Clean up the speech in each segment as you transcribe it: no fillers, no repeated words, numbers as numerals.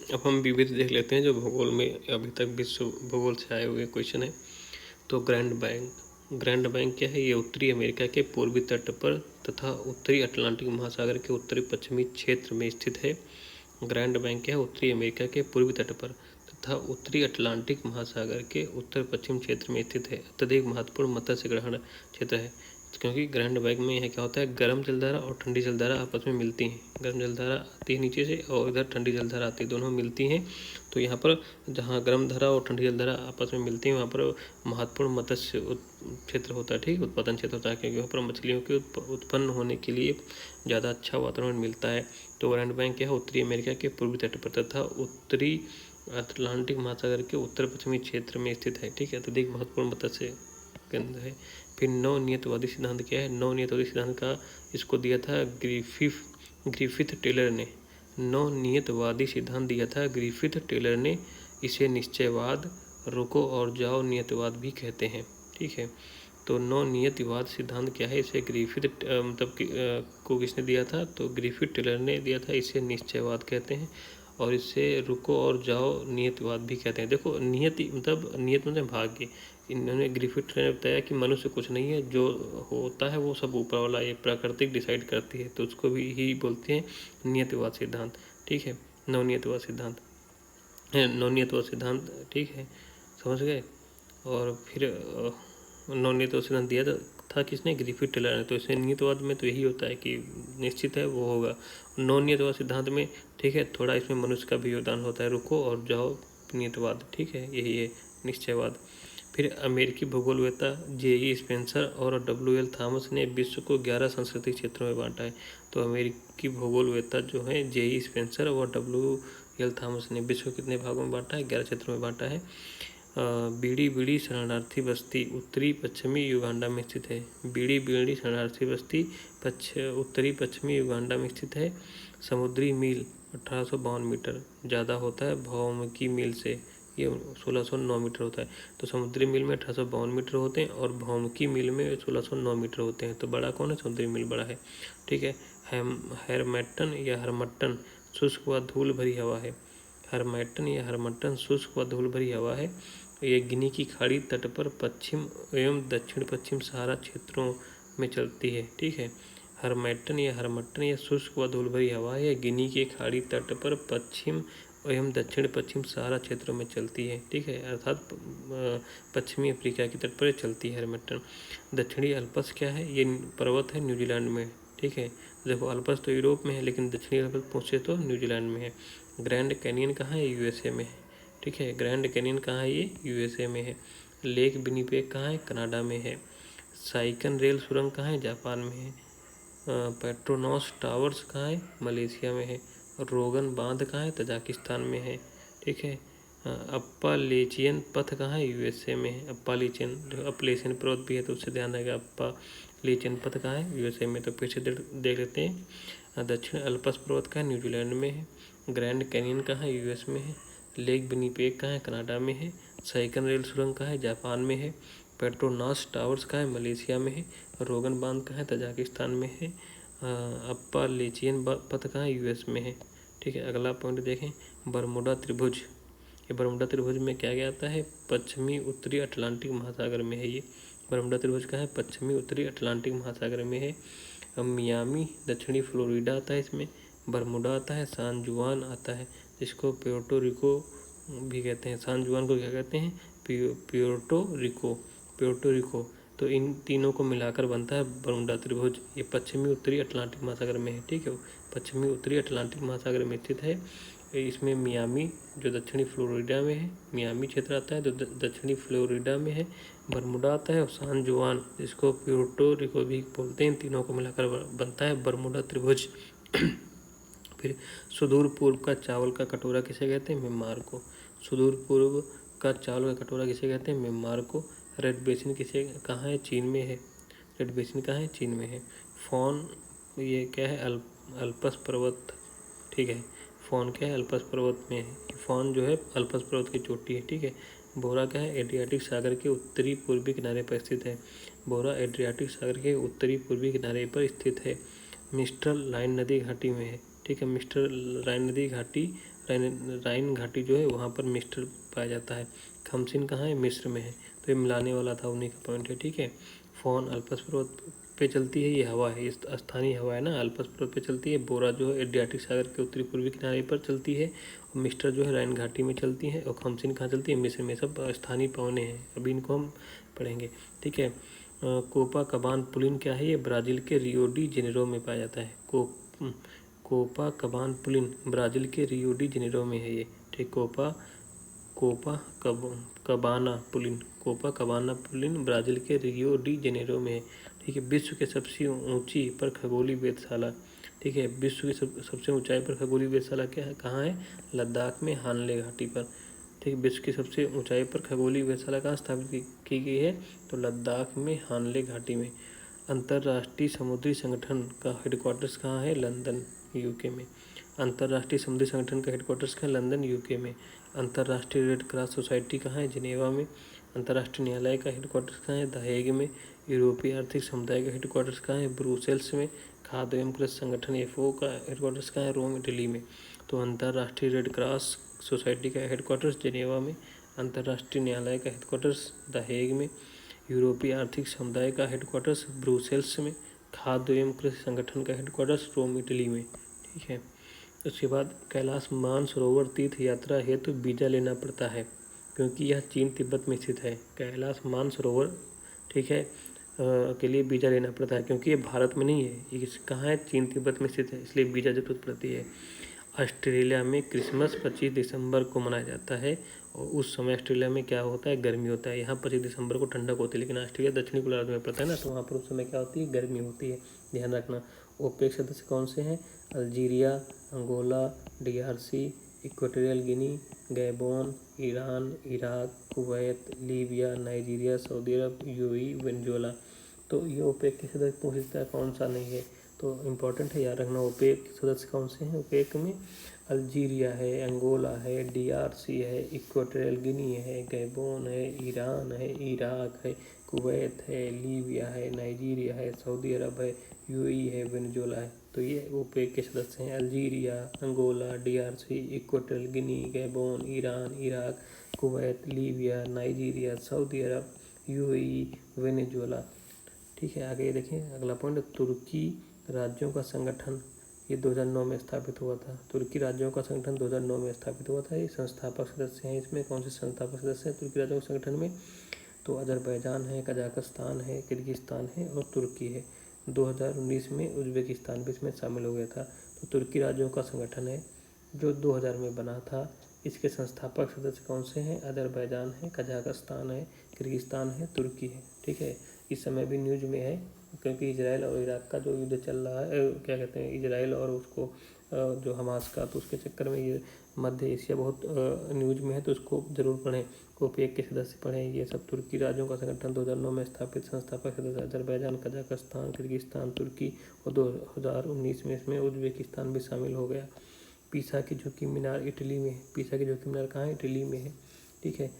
अब हम विविध देख लेते हैं जो भूगोल में अभी तक विश्व भूगोल से आए हुए क्वेश्चन है। तो ग्रैंड बैंक क्या है? ये उत्तरी अमेरिका के पूर्वी तट पर तथा उत्तरी अटलांटिक महासागर के उत्तरी पश्चिमी क्षेत्र में स्थित है। ग्रैंड बैंक क्या है? उत्तरी अमेरिका के पूर्वी तट पर तथा उत्तरी अटलांटिक महासागर के उत्तर पश्चिम क्षेत्र में स्थित है। अत्यधिक महत्वपूर्ण मत्स्य ग्रहण क्षेत्र है, क्योंकि ग्रैंड बैंक में यह क्या होता है, गर्म जलधारा और ठंडी जलधारा आपस में मिलती हैं। गर्म जलधारा आती है नीचे से और इधर ठंडी जलधारा आती है, दोनों मिलती हैं। तो यहाँ पर जहाँ गर्म धारा और ठंडी जलधारा आपस में मिलती हैं वहाँ पर महत्वपूर्ण मत्स्य क्षेत्र होता है, ठीक, उत्पादन क्षेत्र होता है, क्योंकि वहाँ पर मछलियों के उत्पन्न होने के लिए ज़्यादा अच्छा वातावरण मिलता है। तो ग्रैंड बैंक क्या है? उत्तरी अमेरिका के पूर्वी तट पर तथा उत्तरी अटलांटिक महासागर के उत्तर पश्चिमी क्षेत्र में स्थित है, ठीक है। अत्यधिक महत्वपूर्ण मत्स्य केंद्र है। फिर नवनियतवादी सिद्धांत क्या है? नवनियतवादी सिद्धांत का इसको दिया था ग्रिफिथ टेलर ने। नवनियतवादी सिद्धांत दिया था ग्रिफिथ टेलर ने। इसे निश्चयवाद, रुको और जाओ नियतवाद भी कहते हैं, ठीक है। तो नवनियतिवाद सिद्धांत क्या है? इसे ग्रिफिथ को किसने दिया था? तो ग्रिफिथ टेलर ने दिया था। इसे निश्चयवाद कहते हैं और इसे रुको और जाओ नियतिवाद भी कहते हैं। देखो, नियत मतलब भाग्य। इन्होंने ग्रिफिथ ने बताया कि मनुष्य कुछ नहीं है, जो होता है वो सब ऊपर वाला ये प्राकृतिक डिसाइड करती है, तो उसको भी ही बोलते हैं नियतिवाद सिद्धांत, ठीक है। नवनियतिवाद सिद्धांत ठीक है, समझ गए। और फिर नवनियतवाद सिद्धांत दिया था किसने? ग्रिफिथ टेलर ने। तो इसे नियतवाद में तो यही होता है कि निश्चित है वो होगा। नवनियतवाद सिद्धांत में, ठीक है, थोड़ा इसमें मनुष्य का भी योगदान होता है। रुको और जाओ नियतवाद, ठीक है, यही है निश्चयवाद। फिर अमेरिकी भूगोलवेत्ता J.E. स्पेंसर और W.L. थॉमस ने विश्व को 11 सांस्कृतिक क्षेत्रों में बांटा है। तो अमेरिकी भूगोलवेत्ता जो है J.E. स्पेंसर और W.L. थॉमस ने विश्व को कितने भागों में बांटा है? 11 क्षेत्रों में बांटा है। बीड़ी बीड़ी शरणार्थी बस्ती उत्तरी पश्चिमी युगांडा में स्थित है। बीड़ी बीड़ी शरणार्थी बस्ती उत्तरी पश्चिमी युगांडा में स्थित है। समुद्री मील 1852 मीटर ज़्यादा होता है भौमिकी मील से, ये 1609 मीटर होता है। तो समुद्री मील में 1852 मीटर होते हैं और भौमिकी मील में 1609 मीटर होते हैं। तो बड़ा कौन है? समुद्री मील बड़ा है, ठीक है। हैरमैट्टन या हरमट्टन शुष्क व धूल भरी हवा है। हरमैट्टन या हरमट्टन शुष्क व धूल भरी हवा है। ये गिनी की खाड़ी तट पर पश्चिम एवं दक्षिण पश्चिम सहारा क्षेत्रों में चलती है, ठीक है। हरमैट्टन या हरमट्टन या शुष्क व धूल भरी हवा है, गिनी की खाड़ी तट पर पश्चिम एवं दक्षिण पश्चिम सहारा क्षेत्रों में चलती है, ठीक है, अर्थात पश्चिमी अफ्रीका की तट पर चलती है हरमट्टन। दक्षिणी अल्पस क्या है? ये पर्वत है न्यूजीलैंड में, ठीक है। देखो, अल्पस तो यूरोप में है लेकिन दक्षिणी अल्पस पहुँचे तो न्यूजीलैंड में है। ग्रैंड कैनियन कहाँ है? USA में है, ठीक है। ग्रैंड कैनियन कहाँ है? ये USA में है। लेक विनिपेग कहाँ है? कनाडा में है। साइकन रेल सुरंग कहाँ है? जापान में है। पेट्रोनॉस टावर्स कहाँ है? मलेशिया में है। रोगन बांध कहाँ है? तजाकिस्तान में है, ठीक है। अप्पालेचियन पथ कहाँ है? USA में है। अपलेशियन पर्वत भी है तो उससे ध्यान रहेगा। अप्पालेचियन पथ कहाँ है? USA में। तो फिर से देख लेते हैं। दक्षिण अल्पस पर्वत कहाँ है? न्यूजीलैंड में है। ग्रैंड कैनियन कहाँ है? US में है। लेक विनिपेग कहाँ है? कनाडा में है। साइकन रेल सुरंग कहाँ है? जापान में है। पेट्रोनास टावर्स कहाँ है? मलेशिया में है। रोगन बांध कहाँ है? तजाकिस्तान में है। अप्पालेचियन पथ कहाँ है? US में है, ठीक है। अगला पॉइंट देखें, बरमुडा त्रिभुज। ये बरमुडा त्रिभुज में क्या क्या आता है? पश्चिमी उत्तरी अटलांटिक महासागर में है ये। बरमुडा त्रिभुज कहाँ है? पश्चिमी उत्तरी अटलांटिक महासागर में है। मियामी दक्षिणी फ्लोरिडा आता है इसमें। बरमुडा आता है। सान जुआन आता है, जिसको प्योर्टो रिको भी कहते हैं। सान जुआन को क्या कहते हैं? प्योर्टो रिको। तो इन तीनों को मिलाकर बनता है बरमुडा त्रिभुज। ये पश्चिमी उत्तरी अटलांटिक महासागर में है, ठीक है। पश्चिमी उत्तरी अटलांटिक महासागर में स्थित है। इसमें मियामी जो दक्षिणी फ्लोरिडा में है, मियामी क्षेत्र आता है जो दक्षिणी फ्लोरिडा में है। बरमुडा आता है और सान जुआन, जिसको प्योर्टो रिको भी बोलते हैं, तीनों को मिलाकर बनता है बरमुडा त्रिभुज। फिर सुदूर पूर्व का चावल का कटोरा किसे कहते हैं? म्यांमार को। सुदूर पूर्व का चावल का कटोरा किसे कहते हैं? म्यांमार को। रेड बेसिन कहाँ है? चीन में है। रेड बेसिन कहाँ है? चीन में है। फॉन ये क्या है? अल्पस पर्वत, ठीक है। फॉन क्या है? अल्पस पर्वत में है। फॉन जो है अल्पस पर्वत की चोटी है, ठीक है। बोरा क्या है? एड्रियाटिक सागर के उत्तरी पूर्वी किनारे पर स्थित है। बोरा एड्रियाटिक सागर के उत्तरी पूर्वी किनारे पर स्थित है। मिस्टर लाइन नदी घाटी में है, ठीक है। मिस्टर लाइन नदी घाटी राइन घाटी जो है वहाँ पर मिस्र पाया जाता है। खमसिन कहाँ है? मिस्र में है। तो ये मिलाने वाला था, उन्हीं का पॉइंट है, ठीक है। फोन अल्पस पर्वत पे चलती है, ये हवा है, इस स्थानीय हवा है ना, अल्पस पर्वत पे चलती है। बोरा जो है एड्रियाटिक सागर के उत्तरी पूर्वी किनारे पर चलती है, और मिस्टर जो है राइन घाटी में चलती है, और खमसिन कहाँ चलती है? मिस्र में। सब स्थानीय पवने हैं, अभी इनको हम पढ़ेंगे, ठीक है। कोपा कबान पुलिन क्या है? ये ब्राज़ील के रियो डी जेनेरो में पाया जाता है। कोपा कबान पुलिन ब्राज़ील के रियो डी जेनेरो में है ये, ठीक। कोपा कबाना पुलिन ब्राज़ील के रियो डी जेनेरो में है, ठीक है। विश्व के सबसे ऊंची पर खगोलीय वेधशाला, ठीक है। विश्व की सबसे ऊंचाई पर खगोलीय वेधशाला क्या है, कहाँ है? लद्दाख में हानले घाटी पर, ठीक। विश्व की सबसे ऊंचाई पर खगोलीय वेधशाला कहाँ स्थापित की गई है? तो लद्दाख में हानले घाटी में। अंतर्राष्ट्रीय समुद्री संगठन का हेडक्वार्टर्स कहाँ है? लंदन, यूके में। अंतर्राष्ट्रीय समुद्री संगठन का हेडक्वार्टर्स कहाँ है? लंदन, यूके में। अंतर्राष्ट्रीय रेड क्रॉस सोसाइटी कहाँ है? जिनेवा में। अंतर्राष्ट्रीय न्यायालय का हेडक्वार्टर्स कहाँ है? द हेग में। यूरोपीय आर्थिक समुदाय का हेडक्वार्टर्स कहाँ है? ब्रुसेल्स में। खाद्य एवं कृषि संगठन एफओ का हेडक्वार्टर्स कहाँ है? रोम, इटली में। तो अंतर्राष्ट्रीय रेड क्रॉस सोसाइटी का हेडक्वार्टर्स जिनेवा में। अंतर्राष्ट्रीय न्यायालय का हेडक्वार्टर्स द हेग में। यूरोपीय आर्थिक समुदाय का हेडक्वार्टर्स ब्रुसेल्स में। खाद्य एवं कृषि संगठन का हेडक्वार्टर्स रोम, इटली में, ठीक है। उसके बाद कैलाश मानसरोवर तीर्थ यात्रा हेतु वीज़ा लेना पड़ता है, क्योंकि यह चीन तिब्बत में स्थित है। कैलाश मानसरोवर, ठीक है, के लिए वीज़ा लेना पड़ता है, क्योंकि ये भारत में नहीं है, ये कहाँ है? चीन तिब्बत में स्थित है, इसलिए वीज़ा जरूरत पड़ती है। ऑस्ट्रेलिया में क्रिसमस 25 दिसंबर को मनाया जाता है, और उस समय ऑस्ट्रेलिया में क्या होता है? गर्मी होता है। यहाँ 25 दिसंबर को ठंडक होती है, लेकिन ऑस्ट्रेलिया दक्षिणी गोलार्ध में पड़ता है ना, तो वहाँ पर उस समय क्या होती है? गर्मी होती है, ध्यान रखना। ओपेक सदस्य कौन से हैं? Algeria, Angola, DRC, Equatorial Guinea, Gabon, Iran, Iraq, Kuwait, Libya, Nigeria, Saudi Arabia, UAE, Venezuela. तो ये ओपेक के सदस्य पूछता है कौन सा नहीं है, तो इम्पोर्टेंट है, याद रखना। ओपेक सदस्य कौन से हैं? ओपेक में अल्जीरिया है, अंगोला है, डीआरसी है, इक्वेटोरियल गिनी है, गैबोन है, ईरान है, इराक है, कुवैत है, लीबिया है, नाइजीरिया है, सऊदी अरब है, यूएई है, वेनेजुएला है। तो ये ओपेक के सदस्य हैं। Algeria, Angola, DRC, Equatorial Guinea, Gabon, Iran, Iraq, Kuwait, Libya, Nigeria, Saudi Arabia, UAE, Venezuela, ठीक है। आगे देखें अगला पॉइंट, तुर्की राज्यों का संगठन, ये 2009 में स्थापित हुआ था। तुर्की राज्यों का संगठन 2009 में स्थापित हुआ था। ये संस्थापक सदस्य हैं, इसमें कौन से संस्थापक सदस्य हैं तुर्की राज्यों के संगठन में? तो अजरबैजान है, कजाकिस्तान है, किर्गिस्तान है और तुर्की है। 2019 में उज्बेकिस्तान भी इसमें शामिल हो गया था। तो तुर्की राज्यों का संगठन है जो 2000 में बना था। इसके संस्थापक सदस्य कौन से हैं? अजरबैजान है, कजाकिस्तान है, किर्गिस्तान है, तुर्की है, ठीक है। इस समय भी न्यूज में है, क्योंकि इजराइल और इराक का जो युद्ध चल रहा है, क्या कहते हैं, इजराइल और उसको जो हमास का, तो उसके चक्कर में ये मध्य एशिया बहुत न्यूज में है, तो उसको ज़रूर पढ़ें। ओपेक के सदस्य पढ़ें। ये सब तुर्की राज्यों का संगठन 2009 में स्थापित। संस्थापक सदस्य अजरबैजान, कजाकिस्तान, किर्गिस्तान, तुर्की, और 2019 में इसमें उज्बेकिस्तान भी शामिल हो गया। पीसा की झुकी मीनार इटली में है। पीसा की झुकी मीनार कहाँ है? इटली में है, ठीक है।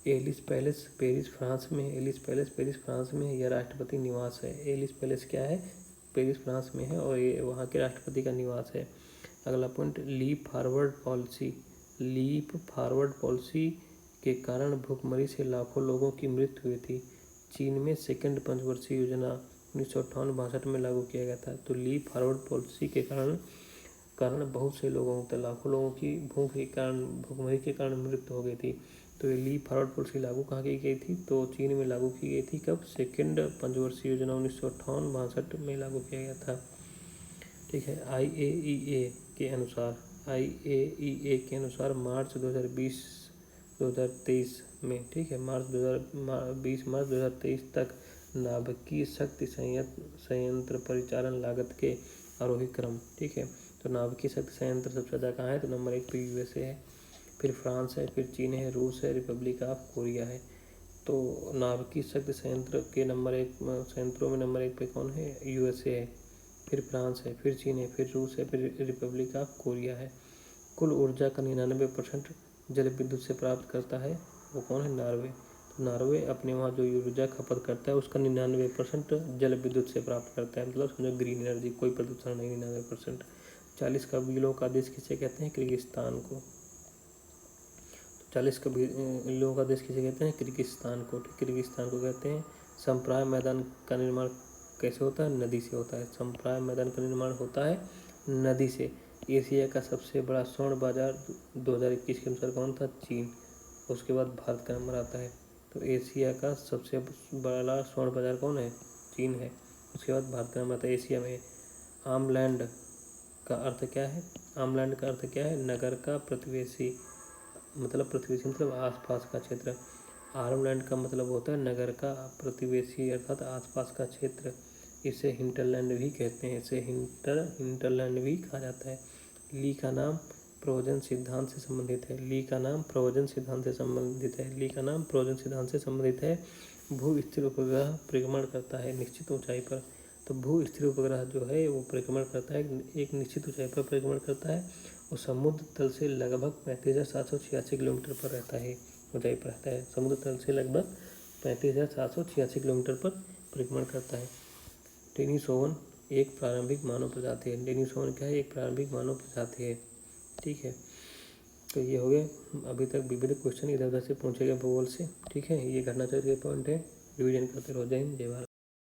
एलिस पैलेस पेरिस फ्रांस में है। एलिस पैलेस पेरिस फ्रांस में है, यह राष्ट्रपति निवास है। एलिस पैलेस क्या है? पेरिस फ्रांस में है, और ये वहाँ के राष्ट्रपति का निवास है। अगला point, leap forward policy. Leap forward policy के कारण भुखमरी से लाखों लोगों की मृत्यु हुई थी। चीन में सेकंड पंचवर्षीय योजना 1958-62 में लागू किया गया था। तो लीप फॉरवर्ड पॉलिसी के कारण बहुत से लोगों, तो लाखों लोगों की भुखमरी के कारण मृत्यु हो गई थी। तो ये लीप फॉरवर्ड पॉलिसी लागू कहाँ की गई थी? तो चीन में लागू की गई थी। कब? सेकंड पंचवर्षीय योजना 1958-62 में लागू किया गया था, ठीक है। आईएईए के अनुसार मार्च 2023 में, ठीक है, मार्च 2023 तक नाभिकीय शक्ति संयंत्र परिचालन लागत के आरोही क्रम, ठीक है। तो नाभिकीय शक्ति संयंत्र सबसे ज़्यादा कहाँ है? तो नंबर 1 पे यूएसए है, फिर फ्रांस है, फिर चीन है, रूस है, रिपब्लिक ऑफ कोरिया है। तो नाभिकीय शक्ति संयंत्र के संयंत्रों में नंबर 1 पे कौन है? यूएसए है, फिर फ्रांस है, फिर चीन है, फिर रूस है, फिर रिपब्लिक ऑफ कोरिया है। कुल ऊर्जा का 99% जल विद्युत से प्राप्त करता है, वो कौन है? नॉर्वे। तो नॉर्वे अपने वहाँ जो ऊर्जा खपत करता है उसका 99% जल विद्युत से प्राप्त करता है, मतलब समझो ग्रीन एनर्जी, कोई प्रदूषण नहीं, 99%। 40 कबीलों का देश किसे कहते हैं? किर्गिस्तान को। 40 कबीलों का देश किसे कहते हैं? किर्गिस्तान को। किर्गिस्तान को कहते हैं। संप्राय मैदान का निर्माण कैसे होता है? नदी से होता है। संप्राय मैदान का निर्माण होता है नदी से। एशिया का सबसे बड़ा स्वर्ण बाजार 2021 के अनुसार कौन था? चीन। उसके बाद भारत का नंबर आता है। तो एशिया का सबसे बड़ा स्वर्ण बाजार कौन है? चीन है। उसके बाद भारत का नंबर आता है। एशिया में आमलैंड का अर्थ क्या है? आमलैंड का अर्थ क्या है? नगर का प्रतिवेशी, मतलब आसपास का क्षेत्र। आर्मलैंड का मतलब होता है नगर का प्रतिवेशी अर्थात आसपास का क्षेत्र। इसे हिंटरलैंड भी कहते हैं। इसे हिंटरलैंड भी कहा जाता है। ली का नाम प्रयोजन सिद्धांत से संबंधित है। ली का नाम प्रयोजन सिद्धांत से संबंधित है। ली का नाम प्रयोजन सिद्धांत से संबंधित है। भू स्थिर उपग्रह परिक्रमण करता है निश्चित ऊंचाई पर। तो भू स्थिर उपग्रह जो है वो परिक्रमण करता है, एक निश्चित ऊंचाई पर परिक्रमण करता है। वो समुद्र तल से लगभग 35,786 किलोमीटर पर रहता है, ऊंचाई पर रहता है। समुद्र तल से लगभग 35,786 किलोमीटर पर परिक्रमण करता है। डेनिसोवन एक प्रारंभिक मानव प्रजाति है। डेनिसोवन क्या है? एक प्रारंभिक मानव प्रजाति है। ठीक है, तो ये हो गए अभी तक विविध क्वेश्चन इधर उधर से पूछे गए भूगोल से। ठीक है, ये घटना चक्र के पॉइंट है, रिवीजन करते रहो। जय हिंद, जय भारत।